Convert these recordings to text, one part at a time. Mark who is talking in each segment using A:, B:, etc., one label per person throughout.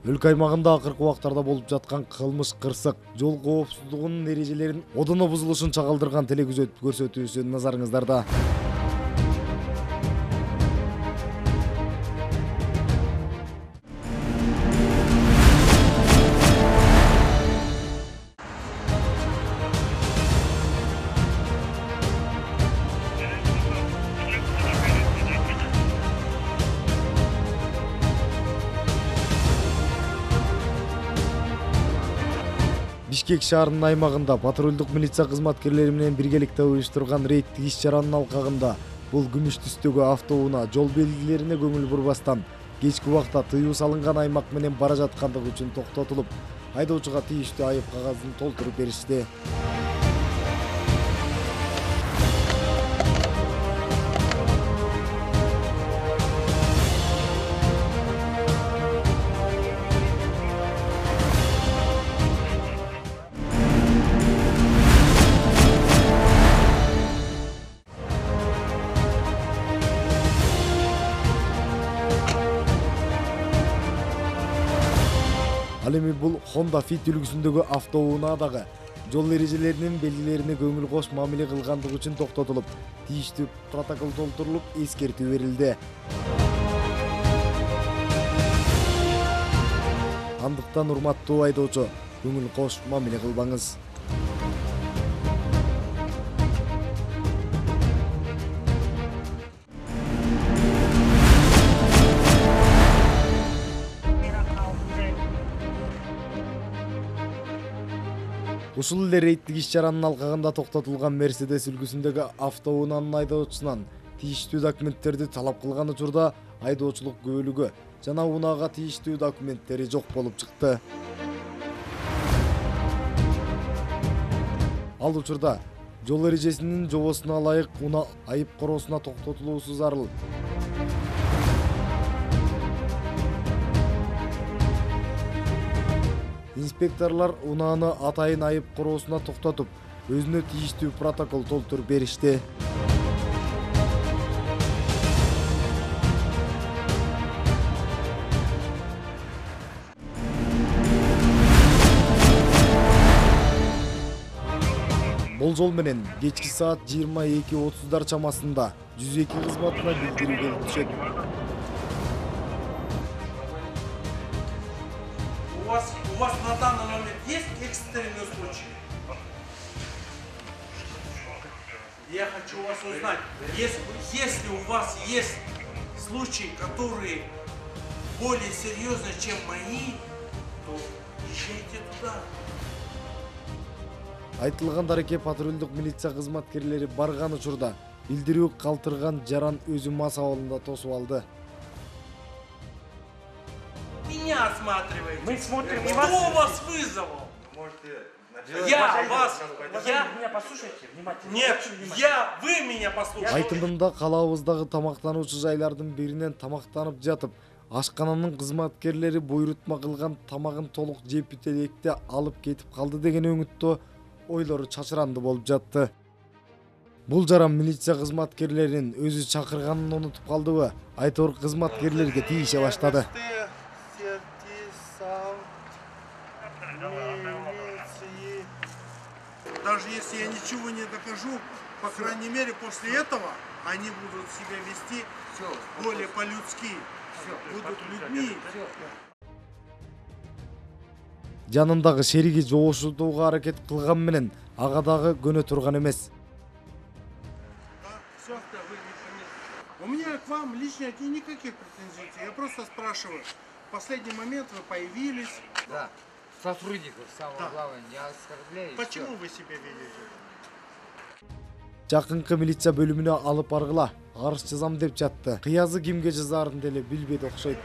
A: Өлкө аймагында акыркы убактарда болуп жаткан кылмыш кырсык, жол коопсуздугунун эрежелерин одоно бузулушун чагылдырган телекөзөт көрсөтүүсү назарыңыздарда. Бишкек шаарынын аймагында патрулдук милиция кызматкерлери менен биргеликте уюштурган рейдтик иш-чаранын алкагында бул күмүш түстөгү автоунаа жол белгилерине көңүл бурбастан кечки убакта тыюу салынган аймак менен бара жаткандыгы үчүн токтотулуп, айдоочуга тийиштүү айып кагазын толтуруп беришти. Ал эми бул Honda Fit үлгүсүндөгү автоунаадагы жол эрежелеринин белгилерине көңүл кош мамиле кылгандыгы үчүн токтотулуп, тийиштүү протокол толтурулуп, эскертүү берилди. Андыктан урматтуу айдоочу, көңүл кош мамиле кылбаңыз. Ушул эле рейдтик иш-чаранын алкагында токтотулган Mercedes үлгүсүндөгү автоунаанын айдоочусунан тийиштүү документтерди талап кылган учурда айдоочулук күбөлүгү жана унаага тийиштүү документтери жок болуп чыкты. Ал учурда жол эрежесинин жобосуна ылайык унаа айып короосуна токтотулуусу зарыл. Инспекторлар унааны атайын айып короосуна токтотуп, өзүнө тийиштүү протокол толтуруп беришти. Болжол менен кечки саат 22:30 чамасында 102 кызматына билдирүү келип түшөт.
B: У вас на данный момент есть экстренный случай? Я хочу вас узнать, если у вас есть случаи, которые более серьезные, чем мои, то езжайте туда.
A: Айтылган дареке патрулдук милиция кызматкерлери барган учурда билдирүү калтырган жаран өзү мас абалында тосуп алды.
B: Меня осматриваете.
C: Мы смотрим
B: Кто
C: вас.
B: вас вызвал?
C: Меня послушайте внимательно.
B: Нет, вы меня послушайте.
A: Айтымында калаабыздагы тамактануучу жайлардын биринен тамактанып жатып, ашкананын кызматкерлери буйрутма кылган тамагын толук жеп бүт электе алып кетип калды деген өңүттө ойлору чачыранды болуп жатты. Бул жаран милиция кызматкерлеринин өзү чакырганын унутуп калдыбы? Айтор кызматкерлерге тийише баштады.
B: Даже если я ничего не докажу, по крайней мере после этого они будут себя вести более по-людски, будут людьми.
A: Жанындагы шериги жоошутууга аракет кылган менен ага дагы көнө турган эмес.
B: У меня к вам лично никаких претензий. Я просто спрашиваю. В последний момент вы появились.
D: Да. Сотрудников, самое главное, не оскорбляйте.
B: Почему вы себя ведете?
A: Жакынкы милиция бөлүмүнө алып баргыла, арыз жазам деп жатты. Кыязы кимге жазаарын деле билбейт окшойт.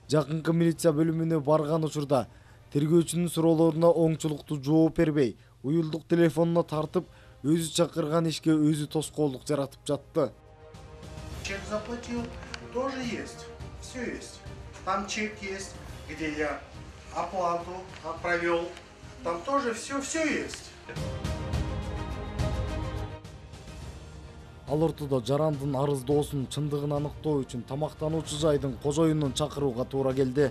A: Жакынкы милиция бөлүмүнө барган учурда тергөөчүнүн суроолоруна оңчулуктуу жооп бербей, уюлдук телефонуна тартып, өзү чакырган ишке өзү тоскоолдук жаратып жатты.
B: Чек заплатил, тоже есть. Все есть. там чек есть, где я оплату провел. Там тоже все есть.
A: Ал ортодо жарандын арыздоосунун чындыгын аныктоо үчүн тамактануучу жайдын кожоюнун чакырууга туура келди.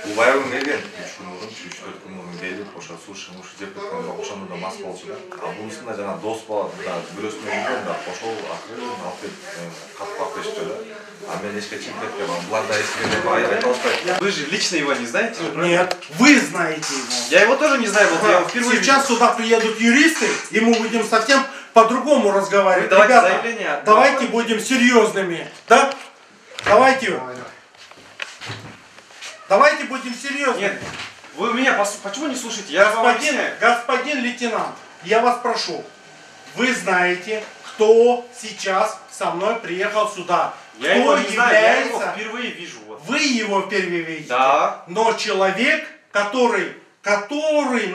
E: Убайбы келген 3 күн мурун, 3-4 күн мурун келип, ошо суши жеп кеткенде ошондо да мас болчу да. А бунусунда жана дос бала да бирөөсүнө келген да, ошол акырын алып келип катып беришти да. А мен эчке чыгып кеткем, булар да эчке деп айта албайт.
F: Вы же лично его не знаете?
B: Нет, вы знаете его.
F: Я его тоже не знаю, вот я его впервые
B: Сейчас сюда приедут юристы, и мы будем совсем по-другому разговаривать.
F: Вы давайте
B: Ребята,
F: заявление.
B: давайте будем серьезными, да? Давайте. Давайте будем серьезными.
F: Нет, вы меня почему не слушаете? Я вам объясняю.
B: Господин лейтенант, я вас прошу, вы знаете, кто сейчас со мной приехал сюда.
F: Я
B: кто
F: его не знаю, я его
B: является-
F: впервые вижу. Вот.
B: Вы его впервые видите.
F: Да.
B: Но человек, который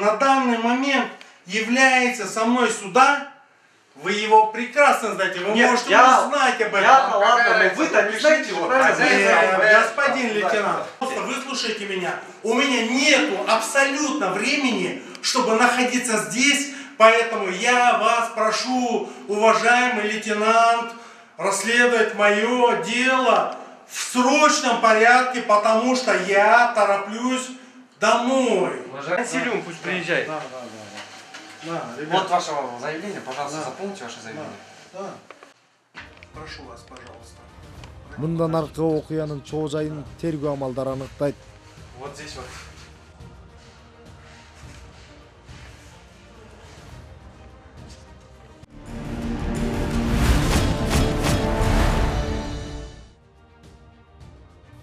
B: на данный момент является со мной сюда, вы его прекрасно знаете, вы
F: Нет,
B: можете
F: я-
B: узнать об этом.
F: Я-то ладно, но вы-то не знаете его, правильно?
B: Господин лейтенант, просто выслушайте меня. У меня нету абсолютно времени, чтобы находиться здесь, поэтому я вас прошу, уважаемый лейтенант, расследовать мое дело в срочном порядке, потому что я тороплюсь домой.
C: Консилиум пусть приезжает.
B: Да,
C: Вот ваше заявление, пожалуйста, заполните ваше заявление.
B: да. Прошу вас, пожалуйста.
A: Мындан аркы окуянын чоо жайын тергөө амалдары аныктайт.
C: Вот здесь вот.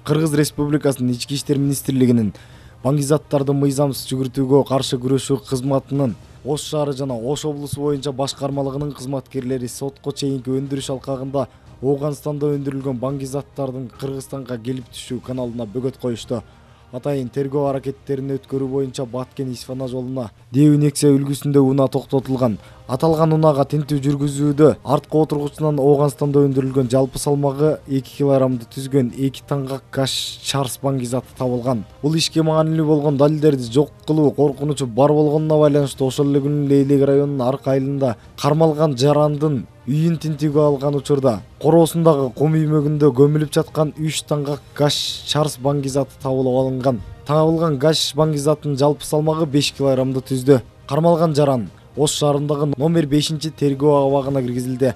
A: Кыргыз Республикасынын Ички иштер министрлигинин баңгизаттарды мыйзамсыз жүгүртүүгө каршы күрөшүү кызматынын Ош шаары жана Ош облусу боюнча башкармалыгынын кызматкерлери сотко чейинки өндүрүш алкагында Ооганстанда өндүрүлгөн баңгизаттардын Кыргызстанга келип түшүү каналына бөгөт коюшту. Атайын тергөө аракеттерин өткөрүү боюнча Баткен-Исфана жолуна D-нексия үлгүсүндө унаа токтотулган. Аталган унаага тинтүү жүргүзүүдө арткы отургучунан Ооганстанда өндүрүлгөн жалпы салмагы 2 килограммды түзгөн 2 таңгак гаш чарс баңгизаты табылган. Бул ишке маанилүү болгон далилдерди жок кылуу коркунучу бар болгонуна байланыштуу ошол эле күнү Лейлек районунун Арка айылында кармалган жарандын үйүн тинтүүгө алган учурда короосундагы кум үймөгүндө көмүлүп жаткан 3 таңгак гаш чарс баңгизаты табылып алынган. Табылган гаш баңгизатынын жалпы салмагы 5 килограммды түздү. Кармалган жаран Ош шаарындагы номер 5 тергөө абагына киргизилди.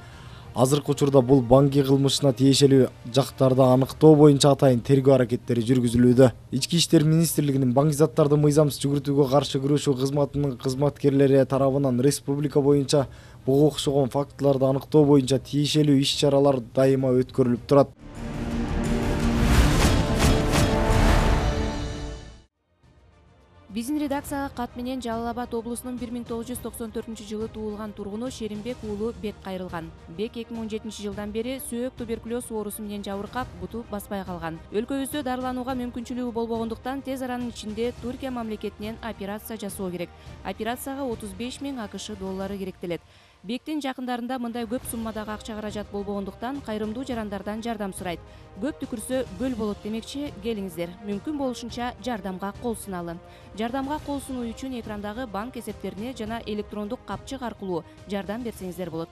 A: Азыркы учурда бул баңги кылмышына тиешелүү жактарды аныктоо боюнча атайын тергөө аракеттери жүргүзүлүүдө. Ички иштер министрлигинин баңгизаттарды мыйзамсыз жүгүртүүгө каршы күрөшүү кызматынын кызматкерлери тарабынан республика боюнча буга окшогон фактыларды аныктоо боюнча тиешелүү иш-чаралар дайыма өткөрүлүп турат.
G: Биздин редакцияга кат менен Жалал Абад облусунун 1994-жылы туулган тургуну Шеримбек уулу Бек кайрылган. Бек 2017 жылдан бери сөөк туберкулез оорусу менен жабыркап, буту баспай калган. Өлкөбүздө дарыланууга мүмкүнчүлүгү болбогондуктан тез аранын ичинде Туркия мамлекетинен операция жасоо керек. Операцияга 35 000 АКШ доллары керектелет. Бектин жакындарында мындай көп суммадагы акча каражат болбогондуктан кайрымдуу жарандардан жардам сурайт. Көп түкүрсө гөл болот демекчи, келиңиздер. Мүмкүн болушунча жардамга кол суналы. Жардамга кол сунуу үчүн экрандагы банк эсептерине жана электрондук капчык аркылуу жардам берсеңиздер болот.